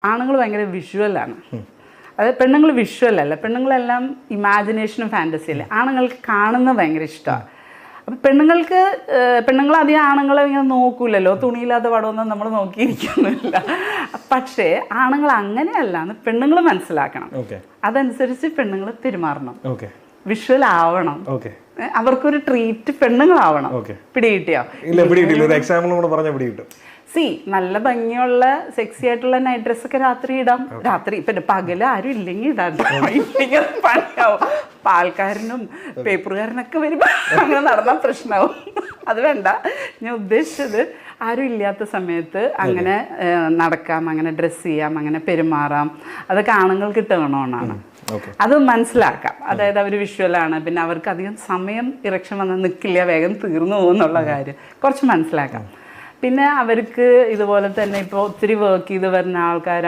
ആണുങ്ങൾ ഭയങ്കര വിഷ്വലാണ്. അതായത് പെണ്ണുങ്ങൾ വിഷ്വലല്ല, പെണ്ണുങ്ങളെല്ലാം ഇമാജിനേഷനും ഫാൻറ്റസിയല്ലേ. ആണുങ്ങൾക്ക് കാണുന്നത് ഭയങ്കര ഇഷ്ടമാണ്. അപ്പം പെണ്ണുങ്ങൾ അധികം ആണുങ്ങളെ ഇങ്ങനെ നോക്കൂലല്ലോ, തുണിയില്ലാത്ത പടമൊന്നും നമ്മൾ നോക്കിയിരിക്കുന്നില്ല. പക്ഷേ ആണുങ്ങൾ അങ്ങനെയല്ലാന്ന് പെണ്ണുങ്ങൾ മനസ്സിലാക്കണം. അതനുസരിച്ച് പെണ്ണുങ്ങൾ പെരുമാറണം, വിഷ്വൽ ആവണം, അവർക്കൊരു ട്രീറ്റ് പെണ്ണുങ്ങളാവണം. പിടികിട്ടിയോ? നല്ല ഭംഗിയുള്ള സെക്സി ആയിട്ടുള്ള നൈറ്റ് ഡ്രസ് ഒക്കെ രാത്രി ഇടാം. രാത്രി പിന്നെ പകല് ആരും ഇല്ലെങ്കിൽ ഇടാം, ഇല്ലെങ്കിൽ പണിയാവും. പാൽക്കാരനും പേപ്പറുകാരനൊക്കെ വരുമ്പോൾ അങ്ങനെ നടന്നാൽ പ്രശ്നമാവും. അത് വേണ്ട. ഞാൻ ഉദ്ദേശിച്ചത് ആരും ഇല്ലാത്ത സമയത്ത് അങ്ങനെ നടക്കാം, അങ്ങനെ ഡ്രസ്സ് ചെയ്യാം, അങ്ങനെ പെരുമാറാം. അതൊക്കെ ആണുങ്ങൾക്ക് ഇട്ടണമെന്നാണ്. അത് മനസ്സിലാക്കാം. അതായത് അവർ വിഷ്വലാണ്, പിന്നെ അവർക്ക് അധികം സമയം ഇറക്ഷൻ വന്നാൽ നിൽക്കില്ല, വേഗം തീർന്നു പോകുന്നുള്ള കാര്യം കുറച്ച് മനസ്സിലാക്കാം. പിന്നെ അവർക്ക് ഇതുപോലെ തന്നെ ഇപ്പോൾ ഒത്തിരി വർക്ക് ചെയ്ത് വരുന്ന ആൾക്കാരാണ്.